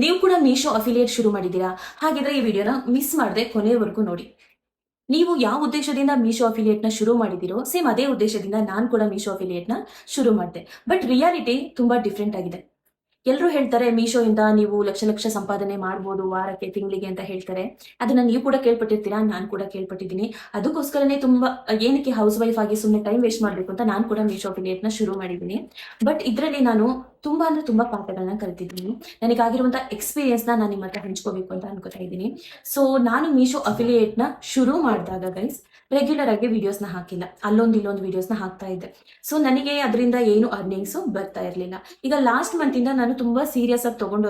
ನೀವು ಕೂಡ ಮೀಶೋ ಅಫಿಲಿಯೇಟ್ ಶುರು ಮಾಡಿದ್ದೀರಾ? ಹಾಗಿದ್ರೆ ಈ ವಿಡಿಯೋನ ಮಿಸ್ ಮಾಡದೆ ಕೊನೆಯವರೆಗೂ ನೋಡಿ. ನೀವು ಯಾವ ಉದ್ದೇಶದಿಂದ ಮೀಶೋ ಅಫಿಲಿಯೇಟ್ ನ ಶುರು ಮಾಡಿದಿರೋ ಸೇಮ್ ಅದೇ ಉದ್ದೇಶದಿಂದ ನಾನು ಕೂಡ ಮೀಶೋ ಅಫಿಲಿಯೇಟ್ ನ ಶುರು ಮಾಡಿದೆ. ಬಟ್ ರಿಯಾಲಿಟಿ ತುಂಬಾ ಡಿಫ್ರೆಂಟ್ ಆಗಿದೆ. ಎಲ್ಲರೂ ಹೇಳ್ತಾರೆ ಮೀಶೋ ಇಂದ ನೀವು ಲಕ್ಷ ಲಕ್ಷ ಸಂಪಾದನೆ ಮಾಡ್ಬೋದು ವಾರಕ್ಕೆ ತಿಂಗಳಿಗೆ ಅಂತ ಹೇಳ್ತಾರೆ. ಅದನ್ನ ನೀವು ಕೂಡ ಕೇಳ್ಪಟ್ಟಿರ್ತೀರಾ, ನಾನು ಕೂಡ ಕೇಳ್ಪಟ್ಟಿದ್ದೀನಿ. ಅದಕ್ಕೋಸ್ಕರನೇ ತುಂಬಾ ಏನಕ್ಕೆ ಹೌಸ್ ವೈಫ್ ಆಗಿ ಸುಮ್ಮನೆ ಟೈಮ್ ವೇಸ್ಟ್ ಮಾಡ್ಬೇಕು ಅಂತ ನಾನು ಕೂಡ ಮೀಶೋ ಅಫಿಲಿಯೇಟ್ ನ ಶುರು ಮಾಡಿದ್ದೀನಿ. ಬಟ್ ಇದರಲ್ಲಿ ನಾನು ತುಂಬಾ ಅಂದ್ರೆ ತುಂಬಾ ಪಾಠಗಳನ್ನ ಕಲಿತಿದ್ದೀನಿ. ನನಗಾಗಿರುವಂತಹ ಎಕ್ಸ್ಪೀರಿಯನ್ಸ್ ನಾನು ನಿಮ್ಮ ಹತ್ರ ಹಂಚ್ಕೋಬೇಕು ಅಂತ ಅನ್ಕೋತಾ ಇದ್ದೀನಿ. ಸೊ ನಾನು ಮೀಶೋ ಅಫಿಲಿಯೇಟ್ ನ ಶುರು ಮಾಡಿದಾಗ ಗೈಸ್ ರೆಗ್ಯುಲರ್ ಆಗಿ ವಿಡಿಯೋಸ್ನ ಹಾಕಿಲ್ಲ, ಅಲ್ಲೊಂದು ಇಲ್ಲೊಂದು ವಿಡಿಯೋಸ್ನ ಹಾಕ್ತಾ ಇದ್ದೆ. ಸೊ ನನಗೆ ಅದರಿಂದ ಏನು ಅರ್ನಿಂಗ್ಸು ಬರ್ತಾ ಇರಲಿಲ್ಲ. ಈಗ ಲಾಸ್ಟ್ ಮಂತ್ ಇಂದ ನಾನು ತುಂಬಾ ಸೀರಿಯಸ್ ಆಗಿ ತಗೊಂಡು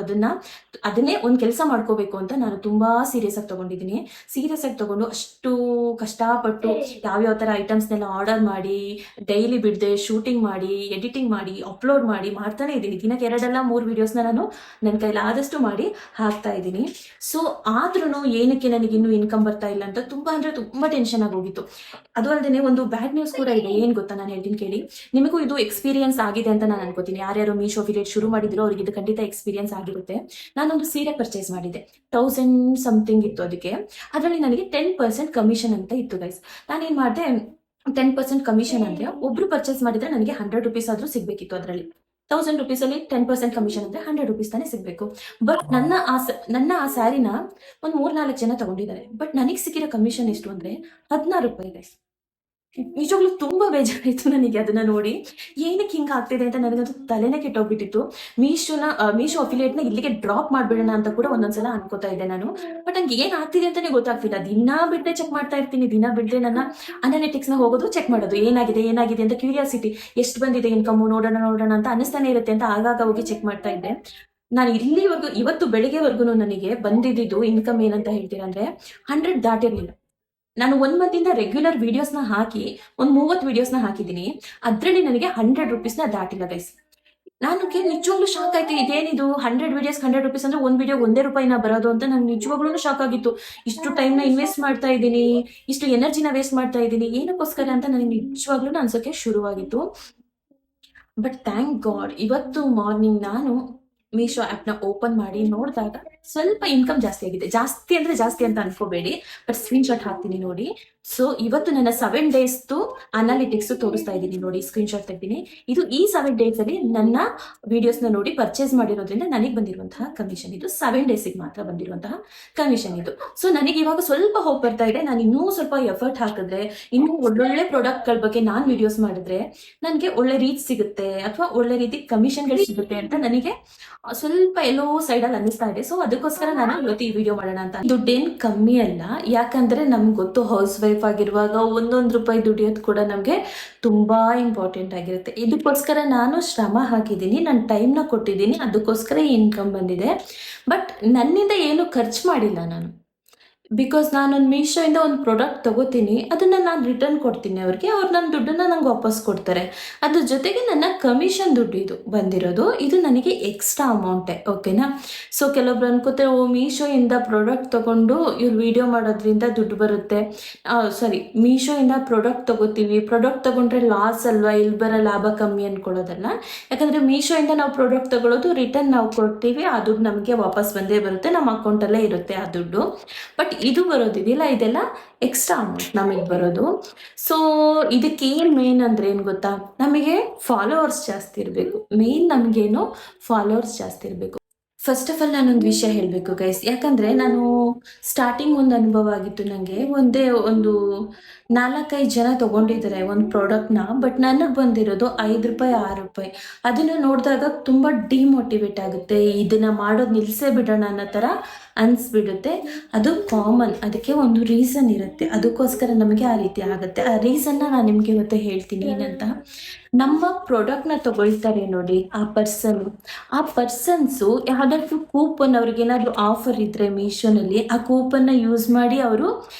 ಅದನ್ನೇ ಒಂದು ಕೆಲಸ ಮಾಡ್ಕೋಬೇಕು ಅಂತ ನಾನು ತುಂಬಾ ಸೀರಿಯಸ್ ಆಗಿ ತಗೊಂಡಿದ್ದೀನಿ. ಸೀರಿಯಸ್ ಆಗಿ ತಗೊಂಡು ಅಷ್ಟು ಕಷ್ಟಪಟ್ಟು ಯಾವ್ಯಾವ ತರ ಐಟಮ್ಸ್ನೆಲ್ಲ ಆರ್ಡರ್ ಮಾಡಿ ಡೈಲಿ ಬಿಡದೆ ಶೂಟಿಂಗ್ ಮಾಡಿ ಎಡಿಟಿಂಗ್ ಮಾಡಿ ಅಪ್ಲೋಡ್ ಮಾಡಿ ಮಾಡ್ತಾನೆ ಇದ್ದೀನಿ. ದಿನಕ್ಕೆ 2-3 ವಿಡಿಯೋಸ್ನ ನಾನು ನನ್ನ ಕೈಲಾದಷ್ಟು ಮಾಡಿ ಹಾಕ್ತಾ ಇದ್ದೀನಿ. ಸೊ ಆದ್ರೂ ಏನಕ್ಕೆ ನನಗಿನ್ನೂ ಇನ್ಕಮ್ ಬರ್ತಾ ಇಲ್ಲ ಅಂತ ತುಂಬಾ ಅಂದ್ರೆ ತುಂಬಾ ಟೆನ್ಷನ್ ಆಗೋಗಿತ್ತು. ಅದು ಅಲ್ಲದೆ ಒಂದು ಬ್ಯಾಡ್ ನ್ಯೂಸ್ ಕೂಡ ಇದೆ. ಏನ್ ಗೊತ್ತಾ, ನಾನು ಹೇಳ್ತೀನಿ ಕೇಳಿ. ನಿಮಗೂ ಇದು ಎಕ್ಸ್ಪೀರಿಯನ್ಸ್ ಆಗಿದೆ ಅಂತ ನಾನು ಅನ್ಕೋತೀನಿ. ಯಾರ್ಯಾರು ಮೀಶೋ ಅಫಿಲಿಯೇಟ್ ಶುರು ಮಾಡಿದ್ರು ಅವ್ರಿಗೆ ಇದು ಖಂಡಿತ ಎಕ್ಸ್ಪೀರಿಯನ್ಸ್ ಆಗಿರುತ್ತೆ. ನಾನೊಂದು ಸೀರೆ ಪರ್ಚೇಸ್ ಮಾಡಿದ್ದೆ, 1000 ಸಮಥಿಂಗ್ ಇತ್ತು. ಅದಕ್ಕೆ ಅದರಲ್ಲಿ ನನಗೆ 10% ಕಮಿಷನ್ ಅಂತ ಇತ್ತು ಗೈಸ್. ನಾನೇನ್ ಮಾಡಿದೆ, 10% ಕಮಿಷನ್ ಅಂದ್ರೆ ಒಬ್ರು ಪರ್ಚೇಸ್ ಮಾಡಿದ್ರೆ ನನಗೆ 100 ರುಪೀಸ್ ಆದ್ರೂ ಸಿಗ್ಬೇಕಿತ್ತು. ಅದರಲ್ಲಿ 1000 ರುಪೀಸ್ ಅಲ್ಲಿ 10% ಕಮಿಷನ್ ಅಂದ್ರೆ 100 ರುಪೀಸ್ ತಾನೇ ಸಿಗ್ಬೇಕು. ಬಟ್ ನನ್ನ ಆ ಸ್ಯಾರಿನ ಒಂದು 3-4 ಜನ ತಗೊಂಡಿದ್ದಾರೆ. ಬಟ್ ನನಗೆ ಸಿಕ್ಕಿರೋ ಕಮಿಷನ್ ಎಷ್ಟು ಅಂದ್ರೆ 16 ರೂಪಾಯಿ ಗೈಸ್. ನಿಜವಾಗ್ಲೂ ತುಂಬಾ ಬೇಜಾರಾಯ್ತು ನನಗೆ ಅದನ್ನ ನೋಡಿ. ಏನಕ್ಕೆ ಹಿಂಗ ಆಗ್ತಿದೆ ಅಂತ ನನಗಂತೂ ತಲೆನೇ ಕೆಟ್ಟೋಗ್ಬಿಟ್ಟಿತ್ತು. ಮೀಶೋ ಅಫಿಲಿಯೇಟ್ ನ ಇಲ್ಲಿಗೆ ಡ್ರಾಪ್ ಮಾಡ್ಬಿಡೋಣ ಅಂತ ಕೂಡ ಒಂದೊಂದ್ಸಲ ಅನ್ಕೋತಾ ಇದ್ದೆ ನಾನು. ಬಟ್ ನಂಗೆ ಏನ್ ಆಗ್ತಿದೆ ಅಂತಾನೆ ಗೊತ್ತಾಗ್ತಿಲ್ಲ. ದಿನ ಬಿಡದೆ ಚೆಕ್ ಮಾಡ್ತಾ ಇರ್ತೀನಿ, ದಿನ ಬಿಡದೆ ನನ್ನ ಅನಾಲಿಟಿಕ್ಸ್ ನ ಹೋಗೋದು ಚೆಕ್ ಮಾಡೋದು, ಏನಾಗಿದೆ ಅಂತ ಕ್ಯೂರಿಯಾಸಿಟಿ, ಎಷ್ಟು ಬಂದಿದೆ ಇನ್ಕಮ್ ನೋಡೋಣ ಅಂತ ಅನಿಸ್ತಾನೆ ಇರುತ್ತೆ ಅಂತ ಆಗಾಗ ಹೋಗಿ ಚೆಕ್ ಮಾಡ್ತಾ ಇದ್ದೆ. ನಾನು ಇಲ್ಲಿವರೆಗೂ ಇವತ್ತು ಬೆಳಿಗ್ಗೆವರೆಗೂ ನನಗೆ ಬಂದಿದ್ದು ಇನ್ಕಮ್ ಏನಂತ ಹೇಳ್ತೀರಾ ಅಂದ್ರೆ 100 ದಾಟಿರ್ಲಿಲ್ಲ. ನಾನು 1 ಮಂತಿಂದ ರೆಗ್ಯುಲರ್ ವಿಡಿಯೋಸ್ನ ಹಾಕಿ ಒಂದು 30 ವಿಡಿಯೋಸ್ನ ಹಾಕಿದ್ದೀನಿ. ಅದರಲ್ಲಿ ನನಗೆ 100 ರುಪೀಸ್ನ ದಾಟಿಲ್ಲ ಗೈಸ್. ನನಗೆ ನಿಜವಾಗ್ಲೂ ಶಾಕ್ ಆಯ್ತು. ಇದೇನಿದು 100 ವಿಡಿಯೋಸ್ 100 ರುಪೀಸ್ ಅಂದ್ರೆ ಒಂದು ವಿಡಿಯೋ 1 ರೂಪಾಯಿನ ಬರೋದು ಅಂತ ನಂಗೆ ನಿಜವಾಗ್ಲೂ ಶಾಕ್ ಆಗಿತ್ತು. ಇಷ್ಟು ಟೈಮ್ನ ಇನ್ವೆಸ್ಟ್ ಮಾಡ್ತಾ ಇದ್ದೀನಿ, ಇಷ್ಟು ಎನರ್ಜಿನ ವೇಸ್ಟ್ ಮಾಡ್ತಾ ಇದ್ದೀನಿ ಏನಕ್ಕೋಸ್ಕರ ಅಂತ ನನಗೆ ನಿಜವಾಗ್ಲೂ ಅನ್ಸೋಕೆ ಶುರುವಾಗಿತ್ತು. ಬಟ್ ಥ್ಯಾಂಕ್ ಗಾಡ್ ಇವತ್ತು ಮಾರ್ನಿಂಗ್ ನಾನು ಮೀಶೋ ಆ್ಯಪ್ನ ಓಪನ್ ಮಾಡಿ ನೋಡಿದಾಗ ಸ್ವಲ್ಪ ಇನ್ಕಮ್ ಜಾಸ್ತಿ ಆಗಿದೆ. ಜಾಸ್ತಿ ಅಂತ ಅನ್ಕೋಬೇಡಿ, ಬಟ್ ಸ್ಕ್ರೀನ್ ಶಾಟ್ ಹಾಕ್ತೀನಿ ನೋಡಿ. ಸೊ ಇವತ್ತು ನನ್ನ 7 ಡೇಸ್ದು ಅನಾಲಿಟಿಕ್ಸ್ ತೋರಿಸ್ತಾ ಇದ್ದೀನಿ ನೋಡಿ, ಸ್ಕ್ರೀನ್ ಶಾಟ್ ತೆಗ್ತೀನಿ. ಇದು ಈ 7 ಡೇಸ್ ಅಲ್ಲಿ ನನ್ನ ವಿಡಿಯೋಸ್ನ ನೋಡಿ ಪರ್ಚೇಸ್ ಮಾಡಿರೋದ್ರಿಂದ ನನಗೆ ಬಂದಿರುವಂತಹ ಕಮಿಷನ್. ಇದು 7 ಡೇಸಿಗೆ ಮಾತ್ರ ಬಂದಿರುವಂತಹ ಕಮಿಷನ್ ಇದು. ಸೊ ನನಗೆ ಇವಾಗ ಸ್ವಲ್ಪ ಹೋಪ್ ಬರ್ತಾ ಇದೆ. ನಾನು ಇನ್ನೂ ಸ್ವಲ್ಪ ಎಫರ್ಟ್ ಹಾಕಿದ್ರೆ, ಇನ್ನೂ ಒಳ್ಳೊಳ್ಳೆ ಪ್ರಾಡಕ್ಟ್ಗಳ ಬಗ್ಗೆ ನಾನು ವಿಡಿಯೋಸ್ ಮಾಡಿದ್ರೆ ನನಗೆ ಒಳ್ಳೆ ರೀಚ್ ಸಿಗುತ್ತೆ ಅಥವಾ ಒಳ್ಳೆ ರೀತಿ ಕಮಿಷನ್ಗಳು ಸಿಗುತ್ತೆ ಅಂತ ನನಗೆ ಸ್ವಲ್ಪ ಎಲ್ಲೋ ಸೈಡಲ್ಲಿ ಅನ್ನಿಸ್ತಾ ಇದೆ. ಸೊ ಅದಕ್ಕೋಸ್ಕರ ನಾನು ಇವತ್ತು ಈ ವಿಡಿಯೋ ಮಾಡೋಣ ಅಂತ. ದುಡ್ಡೇನು ಕಮ್ಮಿ ಅಲ್ಲ, ಯಾಕಂದ್ರೆ ನಮ್ಗೆ ಗೊತ್ತು ಹೌಸ್ ವೈಫ್ ಆಗಿರುವಾಗ 1 ರೂಪಾಯಿ ದುಡಿಯೋದು ಕೂಡ ನಮಗೆ ತುಂಬಾ ಇಂಪಾರ್ಟೆಂಟ್ ಆಗಿರುತ್ತೆ. ಇದಕ್ಕೋಸ್ಕರ ನಾನು ಶ್ರಮ ಹಾಕಿದ್ದೀನಿ, ನನ್ನ ಟೈಮ್ನ ಕೊಟ್ಟಿದ್ದೀನಿ, ಅದಕ್ಕೋಸ್ಕರ ಇನ್ಕಮ್ ಬಂದಿದೆ. ಬಟ್ ನನ್ನಿಂದ ಏನು ಖರ್ಚು ಮಾಡಿಲ್ಲ ನಾನು. ಬಿಕಾಸ್ ನಾನೊಂದು ಮೀಶೋಯಿಂದ ಒಂದು ಪ್ರಾಡಕ್ಟ್ ತಗೋತೀನಿ, ಅದನ್ನು ನಾನು ರಿಟರ್ನ್ ಕೊಡ್ತೀನಿ ಅವ್ರಿಗೆ, ಅವ್ರು ನನ್ನ ದುಡ್ಡನ್ನು ನಂಗೆ ವಾಪಸ್ ಕೊಡ್ತಾರೆ. ಅದ್ರ ಜೊತೆಗೆ ನನ್ನ ಕಮಿಷನ್ ದುಡ್ಡು ಇದು ಬಂದಿರೋದು, ಇದು ನನಗೆ ಎಕ್ಸ್ಟ್ರಾ ಅಮೌಂಟೇ. ಓಕೆನಾ? ಸೊ ಕೆಲವೊಬ್ರು ಅನ್ಕೋತಾರೆ, ಮೀಶೋಯಿಂದ ಪ್ರಾಡಕ್ಟ್ ತಗೊಂಡು ಇವ್ರು ವಿಡಿಯೋ ಮಾಡೋದ್ರಿಂದ ದುಡ್ಡು ಬರುತ್ತೆ. ಮೀಶೋಯಿಂದ ಪ್ರಾಡಕ್ಟ್ ತಗೋತೀವಿ, ಪ್ರಾಡಕ್ಟ್ ತಗೊಂಡ್ರೆ ಲಾಸ್ ಅಲ್ವಾ, ಇಲ್ಲಿ ಬರೋ ಲಾಭ ಕಮ್ಮಿ ಅಂದ್ಕೊಳ್ಳೋದಲ್ಲ. ಯಾಕಂದರೆ ಮೀಶೋಯಿಂದ ನಾವು ಪ್ರಾಡಕ್ಟ್ ತಗೊಳ್ಳೋದು, ರಿಟರ್ನ್ ನಾವು ಕೊಡ್ತೀವಿ, ಆ ದುಡ್ಡು ನಮಗೆ ವಾಪಸ್ ಬಂದೇ ಬರುತ್ತೆ, ನಮ್ಮ ಅಕೌಂಟಲ್ಲೇ ಇರುತ್ತೆ ಆ ದುಡ್ಡು. ಬಟ್ ಇದು ಬರೋದಿದೆಯಲ್ಲ, ಇದೆಲ್ಲ ಎಕ್ಸ್ಟ್ರಾ ಅಮೌಂಟ್ ನಮಗೆ ಬರೋದು. ಸೊ ಇದಕ್ಕೆ ಏನು ಮೇನ್ ಅಂದರೆ ಏನು ಗೊತ್ತಾ, ನಮಗೆ ಫಾಲೋವರ್ಸ್ ಜಾಸ್ತಿ ಇರಬೇಕು. ಮೇನ್ ನಮಗೇನು ಫಾಲೋವರ್ಸ್ ಜಾಸ್ತಿ ಇರಬೇಕು. ಫಸ್ಟ್ ಆಫ್ ಆಲ್ ನಾನೊಂದು ವಿಷಯ ಹೇಳಬೇಕು ಗೈಸ್, ಯಾಕಂದರೆ ನಾನು ಸ್ಟಾರ್ಟಿಂಗ್ ಒಂದು ಅನುಭವ ಆಗಿತ್ತು ನನಗೆ. ಒಂದು 4-5 ಜನ ತೊಗೊಂಡಿದ್ದಾರೆ ಒಂದು ಪ್ರಾಡಕ್ಟ್ನ, ಬಟ್ ನನಗೆ ಬಂದಿರೋದು 5 ರೂಪಾಯಿ 6 ರೂಪಾಯಿ. ಅದನ್ನು ನೋಡಿದಾಗ ತುಂಬ ಡಿಮೋಟಿವೇಟ್ ಆಗುತ್ತೆ. ಇದನ್ನು ಮಾಡೋದು ನಿಲ್ಲಿಸೇ ಬಿಡೋಣ ಅನ್ನೋ ಥರ ಅನಿಸ್ಬಿಡುತ್ತೆ. ಅದು ಕಾಮನ್, ಅದಕ್ಕೆ ಒಂದು ರೀಸನ್ ಇರುತ್ತೆ, ಅದಕ್ಕೋಸ್ಕರ ನಮಗೆ ಆ ರೀತಿ ಆಗುತ್ತೆ. ಆ ರೀಸನ್ನ ನಾನು ನಿಮಗೆ ಇವತ್ತು ಹೇಳ್ತೀನಿ. ಏನಂತ, ನಮ್ಮ ಪ್ರಾಡಕ್ಟ್ನ ತಗೊಳ್ತಾರೆ ನೋಡಿ ಆ ಪರ್ಸನ್ಸು ಯಾವುದಾದ್ರೂ ಕೂಪನ್, ಅವ್ರಿಗೇನಾದರೂ ಆಫರ್ ಇದ್ದರೆ ಮೀಶೋನಲ್ಲಿ ಆ ಕೂಪನ್ನ ಯೂಸ್ ಮಾಡಿ ಅವರು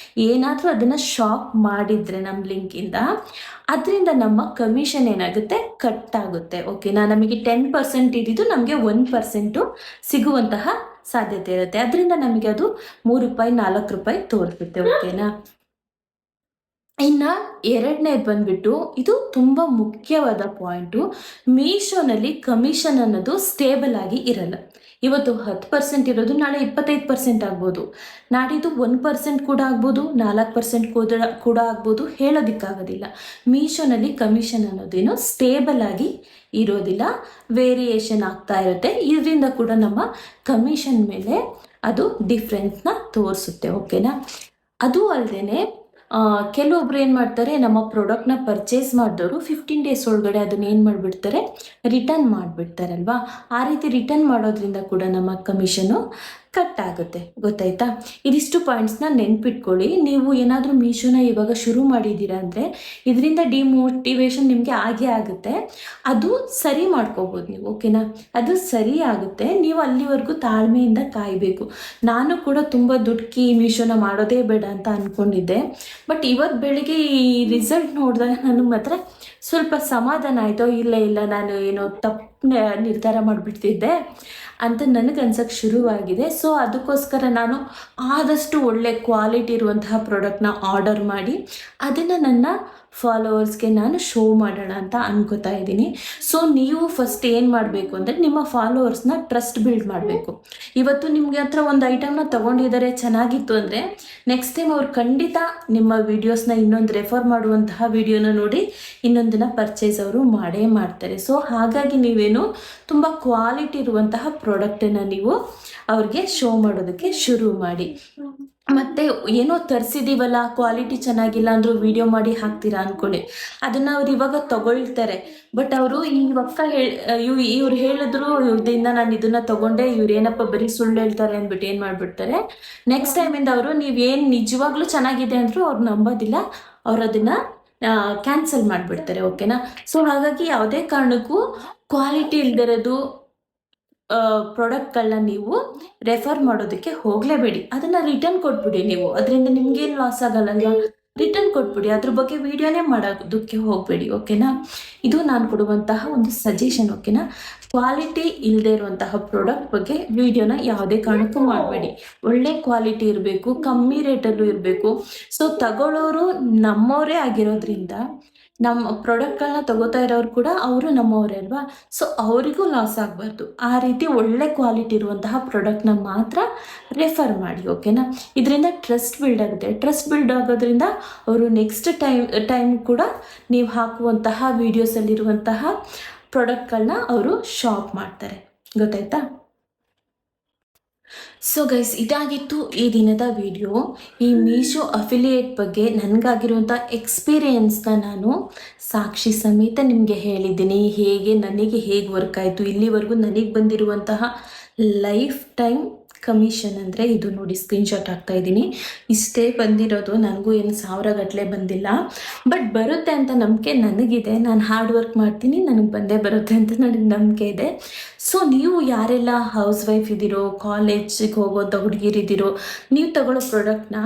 ಏನಾದರೂ ಅದನ್ನು ಶಾಪ್ ಮಾಡಿದರೆ ನಮ್ಮ ಲಿಂಕಿಂದ, ಅದರಿಂದ ನಮ್ಮ ಕಮಿಷನ್ ಏನಾಗುತ್ತೆ, ಕಟ್ ಆಗುತ್ತೆ. ಓಕೆನಾ? ನಮಗೆ 10% ಇದ್ದಿದ್ದು ನಮಗೆ 1% ಸಿಗುವಂತಹ ಸಾಧ್ಯತೆ ಇರುತ್ತೆ. ಅದರಿಂದ ನಮಗೆ ಅದು 3 ರೂಪಾಯಿ 4 ರೂಪಾಯಿ ತೋರಿಸುತ್ತೆ. ಓಕೆನಾ? ಇನ್ನು ಎರಡನೇದು ಬಂದ್ಬಿಟ್ಟು, ಇದು ತುಂಬ ಮುಖ್ಯವಾದ ಪಾಯಿಂಟು, ಮೀಶೋನಲ್ಲಿ ಕಮಿಷನ್ ಅನ್ನೋದು ಸ್ಟೇಬಲ್ ಆಗಿ ಇರಲ್ಲ. ಇವತ್ತು 10% ಇರೋದು ನಾಳೆ 25% ಆಗ್ಬೋದು, ನಾಡಿದ್ದು 1% ಕೂಡ ಆಗ್ಬೋದು, 4% ಕೂಡ ಆಗ್ಬೋದು, ಹೇಳೋದಕ್ಕಾಗೋದಿಲ್ಲ. ಮೀಶೋನಲ್ಲಿ ಕಮಿಷನ್ ಅನ್ನೋದೇನು ಸ್ಟೇಬಲ್ ಆಗಿ ಇರೋದಿಲ್ಲ, ವೇರಿಯೇಷನ್ ಆಗ್ತಾ ಇರುತ್ತೆ. ಇದರಿಂದ ಕೂಡ ನಮ್ಮ ಕಮಿಷನ್ ಮೇಲೆ ಅದು ಡಿಫ್ರೆನ್ಸ್ನ ತೋರಿಸುತ್ತೆ. ಓಕೆನಾ? ಅದು ಅಲ್ಲದೆ ಕೆಲವೊಬ್ರು ಏನು ಮಾಡ್ತಾರೆ, ನಮ್ಮ ಪ್ರಾಡಕ್ಟ್ನ ಪರ್ಚೇಸ್ ಮಾಡಿದವರು 15 ಡೇಸ್ ಒಳಗಡೆ ಅದನ್ನ ಏನು ಮಾಡಿಬಿಡ್ತಾರೆ, ರಿಟರ್ನ್ ಮಾಡಿಬಿಡ್ತಾರಲ್ವಾ. ಆ ರೀತಿ ರಿಟರ್ನ್ ಮಾಡೋದ್ರಿಂದ ಕೂಡ ನಮ್ಮ ಕಮಿಷನು ಕಟ್ ಆಗುತ್ತೆ. ಗೊತ್ತಾಯ್ತಾ? ಇದಿಷ್ಟು ಪಾಯಿಂಟ್ಸ್ನ ನೆನ್ಪಿಟ್ಕೊಳ್ಳಿ. ನೀವು ಏನಾದರೂ ಮೀಶೋನ ಇವಾಗ ಶುರು ಮಾಡಿದ್ದೀರಾ ಅಂದರೆ ಇದರಿಂದ ಡಿಮೋಟಿವೇಶನ್ ನಿಮಗೆ ಆಗೇ ಆಗುತ್ತೆ. ಅದು ಸರಿ ಮಾಡ್ಕೋಬೋದು ನೀವು. ಓಕೆನಾ? ಅದು ಸರಿ ಆಗುತ್ತೆ. ನೀವು ಅಲ್ಲಿವರೆಗೂ ತಾಳ್ಮೆಯಿಂದ ಕಾಯಬೇಕು. ನಾನು ಕೂಡ ತುಂಬ ದುಡ್ಕಿ ಮೀಶೋನ ಮಾಡೋದೇ ಬೇಡ ಅಂತ ಅಂದ್ಕೊಂಡಿದ್ದೆ. ಬಟ್ ಇವತ್ತು ಬೆಳಿಗ್ಗೆ ಈ ರಿಸಲ್ಟ್ ನೋಡಿದಾಗ ನನಗೆ ಮಾತ್ರ ಸ್ವಲ್ಪ ಸಮಾಧಾನ ಆಯಿತು. ಇಲ್ಲ ನಾನು ಏನೋ ತಪ್ಪು ನಿರ್ಧಾರ ಮಾಡಿಬಿಡ್ತಿದ್ದೆ ಅಂತ ನನಗೆ ಅನ್ಸೋಕ್ಕೆ ಶುರುವಾಗಿದೆ. ಸೊ ಅದಕ್ಕೋಸ್ಕರ ನಾನು ಆದಷ್ಟು ಒಳ್ಳೆ ಕ್ವಾಲಿಟಿ ಇರುವಂತಹ ಪ್ರಾಡಕ್ಟ್ನ ಆರ್ಡರ್ ಮಾಡಿ ಅದನ್ನು ನನ್ನ ಫಾಲೋವರ್ಸ್ಗೆ ನಾನು ಶೋ ಮಾಡೋಣ ಅಂತ ಅನ್ಕೋತಾ ಇದ್ದೀನಿ. ಸೊ ನೀವು ಫಸ್ಟ್ ಏನು ಮಾಡಬೇಕು ಅಂದರೆ ನಿಮ್ಮ ಫಾಲೋವರ್ಸ್ನ ಟ್ರಸ್ಟ್ ಬಿಲ್ಡ್ ಮಾಡಬೇಕು. ಇವತ್ತು ನಿಮಗೆ ಹತ್ರ ಒಂದು ಐಟಮ್ನ ತೊಗೊಂಡಿದ್ದಾರೆ, ಚೆನ್ನಾಗಿತ್ತು ಅಂದರೆ ನೆಕ್ಸ್ಟ್ ಟೈಮ್ ಅವ್ರು ಖಂಡಿತ ನಿಮ್ಮ ವೀಡಿಯೋಸ್ನ ಇನ್ನೊಂದು ರೆಫರ್ ಮಾಡುವಂತಹ ವಿಡಿಯೋನ ನೋಡಿ ಇನ್ನೊಂದನ್ನು ಪರ್ಚೇಸ್ ಅವರು ಮಾಡೇ ಮಾಡ್ತಾರೆ. ಸೊ ಹಾಗಾಗಿ ನೀವೇನು ತುಂಬ ಕ್ವಾಲಿಟಿ ಇರುವಂತಹ ಪ್ರಾಡಕ್ಟನ್ನು ನೀವು ಅವ್ರಿಗೆ ಶೋ ಮಾಡೋದಕ್ಕೆ ಶುರು ಮಾಡಿ. ಮತ್ತು ಏನೋ ತರಿಸಿದ್ದೀವಲ್ಲ, ಕ್ವಾಲಿಟಿ ಚೆನ್ನಾಗಿಲ್ಲ ಅಂದರೂ ವಿಡಿಯೋ ಮಾಡಿ ಹಾಕ್ತೀರಾ ಅಂದ್ಕೊಳ್ಳಿ, ಅದನ್ನು ಅವ್ರು ಇವಾಗ ತಗೊಳ್ತಾರೆ. ಬಟ್ ಅವರು ಇವ್ರು ಹೇಳಿದ್ರು, ಇವ್ರದಿಂದ ನಾನು ಇದನ್ನು ತೊಗೊಂಡೆ, ಇವ್ರೇನಪ್ಪ ಬರೀ ಸುಳ್ಳು ಹೇಳ್ತಾರೆ ಅಂದ್ಬಿಟ್ಟು ಏನು ಮಾಡಿಬಿಡ್ತಾರೆ, ನೆಕ್ಸ್ಟ್ ಟೈಮಿಂದ ಅವರು ನೀವೇನು ನಿಜವಾಗ್ಲೂ ಚೆನ್ನಾಗಿದೆ ಅಂದರೂ ಅವ್ರು ನಂಬೋದಿಲ್ಲ, ಅವ್ರು ಅದನ್ನು ಕ್ಯಾನ್ಸಲ್ ಮಾಡಿಬಿಡ್ತಾರೆ. ಓಕೆನಾ? ಸೊ ಹಾಗಾಗಿ ಯಾವುದೇ ಕಾರಣಕ್ಕೂ ಕ್ವಾಲಿಟಿ ಇಲ್ದಿರೋದು ಪ್ರಾಡಕ್ಟ್ಗಳನ್ನ ನೀವು ರೆಫರ್ ಮಾಡೋದಕ್ಕೆ ಹೋಗಲೇಬೇಡಿ. ಅದನ್ನು ರಿಟರ್ನ್ ಕೊಟ್ಬಿಡಿ. ನೀವು ಅದರಿಂದ ನಿಮ್ಗೇನು ಲಾಸ್ ಆಗಲ್ಲ, ರಿಟರ್ನ್ ಕೊಟ್ಬಿಡಿ. ಅದ್ರ ಬಗ್ಗೆ ವಿಡಿಯೋನೇ ಮಾಡೋದಕ್ಕೆ ಹೋಗಬೇಡಿ. ಓಕೆನಾ? ಇದು ನಾನು ಕೊಡುವಂತಹ ಒಂದು ಸಜೆಷನ್. ಓಕೆನಾ? ಕ್ವಾಲಿಟಿ ಇಲ್ಲದೆ ಇರುವಂತಹ ಪ್ರಾಡಕ್ಟ್ ಬಗ್ಗೆ ವಿಡಿಯೋನ ಯಾವುದೇ ಕಾರಣಕ್ಕೂ ಮಾಡಬೇಡಿ. ಒಳ್ಳೆ ಕ್ವಾಲಿಟಿ ಇರಬೇಕು, ಕಮ್ಮಿ ರೇಟಲ್ಲೂ ಇರಬೇಕು. ಸೊ ತಗೊಳ್ಳೋರು ನಮ್ಮವರೇ ಆಗಿರೋದ್ರಿಂದ ನಮ್ಮ ಪ್ರಾಡಕ್ಟ್ಗಳನ್ನ ತಗೋತಾ ಇರೋರು ಕೂಡ ಅವರು ನಮ್ಮವರೇ ಅಲ್ವಾ. ಸೊ ಅವರಿಗೂ ಲಾಸ್ ಆಗಬಾರ್ದು. ಆ ರೀತಿ ಒಳ್ಳೆ ಕ್ವಾಲಿಟಿ ಇರುವಂತಹ ಪ್ರಾಡಕ್ಟ್ನ ಮಾತ್ರ ರೆಫರ್ ಮಾಡಿ. ಓಕೆನಾ? ಇದರಿಂದ ಟ್ರಸ್ಟ್ ಬಿಲ್ಡ್ ಆಗುತ್ತೆ. ಟ್ರಸ್ಟ್ ಬಿಲ್ಡ್ ಆಗೋದ್ರಿಂದ ಅವರು ನೆಕ್ಸ್ಟ್ ಟೈಮ್ ಕೂಡ ನೀವು ಹಾಕುವಂತಹ ವೀಡಿಯೋಸಲ್ಲಿರುವಂತಹ ಪ್ರಾಡಕ್ಟ್ಗಳನ್ನ ಅವರು ಶಾಪ್ ಮಾಡ್ತಾರೆ. ಗೊತ್ತಾಯ್ತಾ? ಸೊ ಗೈಸ್, ಇದಾಗಿತ್ತು ಈ ದಿನದ ವಿಡಿಯೋ. ಈ ಮೀಶೋ ಅಫಿಲಿಯೇಟ್ ಬಗ್ಗೆ ನನಗಾಗಿರುವಂಥ ಎಕ್ಸ್ಪೀರಿಯೆನ್ಸ್ನ ನಾನು ಸಾಕ್ಷಿ ಸಮೇತ ನಿಮಗೆ ಹೇಳಿದ್ದೀನಿ. ನನಗೆ ಹೇಗೆ ವರ್ಕ್ ಆಯಿತು, ಇಲ್ಲಿವರೆಗೂ ನನಗೆ ಬಂದಿರುವಂತಹ ಲೈಫ್ ಟೈಮ್ ಕಮಿಷನ್ ಅಂದರೆ ಇದು ನೋಡಿ, ಸ್ಕ್ರೀನ್ಶಾಟ್ ಹಾಕ್ತಾ ಇದ್ದೀನಿ. ಇಷ್ಟೇ ಬಂದಿರೋದು, ನನಗೂ ಏನು 1000 ಗಟ್ಟಲೆ ಬಂದಿಲ್ಲ. ಬಟ್ ಬರುತ್ತೆ ಅಂತ ನಂಬಿಕೆ ನನಗಿದೆ. ನಾನು ಹಾರ್ಡ್ ವರ್ಕ್ ಮಾಡ್ತೀನಿ, ನನಗೆ ಬಂದೇ ಬರುತ್ತೆ ಅಂತ ನನಗೆ ನಂಬಿಕೆ ಇದೆ. ಸೊ ನೀವು ಯಾರೆಲ್ಲ ಹೌಸ್ ವೈಫ್ ಇದ್ದೀರೋ, ಕಾಲೇಜಿಗೆ ಹೋಗೋಂಥ ಹುಡುಗಿರಿದ್ದೀರೋ, ನೀವು ತಗೊಳ್ಳೋ ಪ್ರಾಡಕ್ಟ್ನ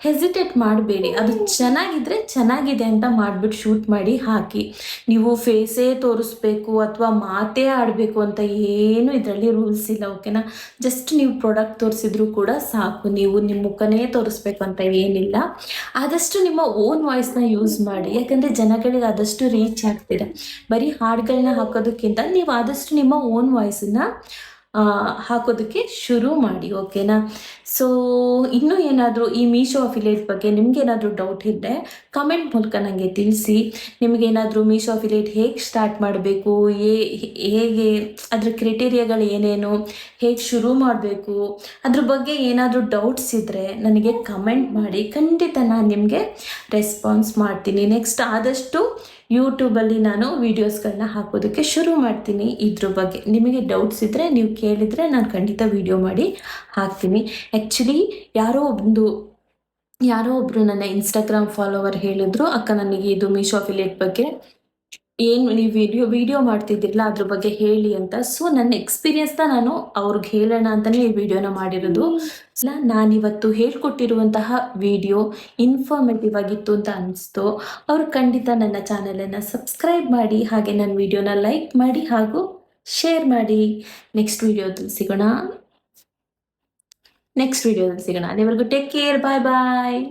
ಹೆಸಿಟೇಟ್ ಮಾಡಬೇಡಿ. ಅದು ಚೆನ್ನಾಗಿದ್ದರೆ ಚೆನ್ನಾಗಿದೆ ಅಂತ ಮಾಡಿಬಿಟ್ಟು ಶೂಟ್ ಮಾಡಿ ಹಾಕಿ. ನೀವು ಫೇಸೇ ತೋರಿಸ್ಬೇಕು ಅಥವಾ ಮಾತೇ ಆಡಬೇಕು ಅಂತ ಏನು ಇದರಲ್ಲಿ ರೂಲ್ಸ್ ಇಲ್ಲ. ಓಕೆನಾ? ಜಸ್ಟ್ ನೀವು ಪ್ರಾಡಕ್ಟ್ ತೋರಿಸಿದ್ರು ಕೂಡ ಸಾಕು. ನೀವು ನಿಮ್ಮ ಮುಖನೇ ತೋರಿಸ್ಬೇಕು ಅಂತ ಏನಿಲ್ಲ. ಆದಷ್ಟು ನಿಮ್ಮ ಓನ್ ವಾಯ್ಸ್ನ ಯೂಸ್ ಮಾಡಿ, ಯಾಕಂದರೆ ಜನಗಳಿಗೆ ಆದಷ್ಟು ರೀಚ್ ಆಗ್ತೀರ. ಬರೀ ಹಾಡುಗಳನ್ನ ಹಾಕೋದಕ್ಕಿಂತ ನೀವು ಆದಷ್ಟು ನಿಮ್ಮ ಓನ್ ವಾಯ್ಸನ್ನು ಹಾಕೋದಕ್ಕೆ ಶುರು ಮಾಡಿ. ಓಕೆನಾ? ಸೊ ಇನ್ನೂ ಏನಾದರೂ ಈ ಮೀಶೋ ಅಫಿಲಿಯೇಟ್ ಬಗ್ಗೆ ನಿಮಗೇನಾದರೂ ಡೌಟ್ ಇದ್ದರೆ ಕಮೆಂಟ್ ಮೂಲಕ ನನಗೆ ತಿಳಿಸಿ. ನಿಮಗೇನಾದರೂ ಮೀಶೋ ಅಫಿಲಿಯೇಟ್ ಹೇಗೆ ಸ್ಟಾರ್ಟ್ ಮಾಡಬೇಕು, ಹೇಗೆ ಅದರ ಕ್ರೈಟೀರಿಯಾಗಳು ಏನೇನು, ಹೇಗೆ ಶುರು ಮಾಡಬೇಕು, ಅದ್ರ ಬಗ್ಗೆ ಏನಾದರೂ ಡೌಟ್ಸ್ ಇದ್ದರೆ ನನಗೆ ಕಮೆಂಟ್ ಮಾಡಿ. ಖಂಡಿತ ನಾನು ನಿಮಗೆ ರೆಸ್ಪಾನ್ಸ್ ಮಾಡ್ತೀನಿ. ನೆಕ್ಸ್ಟ್ ಆದಷ್ಟು ಯೂಟ್ಯೂಬಲ್ಲಿ ನಾನು ವೀಡಿಯೋಸ್ಗಳನ್ನ ಹಾಕೋದಕ್ಕೆ ಶುರು ಮಾಡ್ತೀನಿ. ಇದ್ರ ಬಗ್ಗೆ ನಿಮಗೆ ಡೌಟ್ಸ್ ಇದ್ದರೆ ನೀವು ಕೇಳಿದರೆ ನಾನು ಖಂಡಿತ ವಿಡಿಯೋ ಮಾಡಿ ಹಾಕ್ತೀನಿ. ಆ್ಯಕ್ಚುಲಿ ಯಾರೋ ಒಬ್ಬರು ನನ್ನ ಇನ್ಸ್ಟಾಗ್ರಾಮ್ ಫಾಲೋವರ್ ಹೇಳಿದ್ರು, ಅಕ್ಕ ನನಗೆ ಇದು ಮೀಶೋ ಅಫಿಲಿಯೇಟ್ ಬಗ್ಗೆ ಏನು ನೀವು ವಿಡಿಯೋ ಮಾಡ್ತಿದ್ದಿರಲ್ಲ ಅದ್ರ ಬಗ್ಗೆ ಹೇಳಿ ಅಂತ. ಸೊ ನನ್ನ ಎಕ್ಸ್ಪೀರಿಯನ್ಸ್ನ ನಾನು ಅವ್ರಿಗೆ ಹೇಳೋಣ ಅಂತಲೇ ಈ ವಿಡಿಯೋನ ಮಾಡಿರೋದು. ನಾನಿವತ್ತು ಹೇಳ್ಕೊಟ್ಟಿರುವಂತಹ ವಿಡಿಯೋ ಇನ್ಫಾರ್ಮೇಟಿವ್ ಆಗಿತ್ತು ಅಂತ ಅನಿಸ್ತು. ಅವರು ಖಂಡಿತ ನನ್ನ ಚಾನಲನ್ನು ಸಬ್ಸ್ಕ್ರೈಬ್ ಮಾಡಿ, ಹಾಗೆ ನನ್ನ ವಿಡಿಯೋನ ಲೈಕ್ ಮಾಡಿ ಹಾಗೂ ಶೇರ್ ಮಾಡಿ. ನೆಕ್ಸ್ಟ್ ವಿಡಿಯೋದಲ್ಲಿ ಸಿಗೋಣ. ಅಲ್ಲಿವರೆಗೂ ಟೇಕ್ ಕೇರ್. ಬಾಯ್ ಬಾಯ್.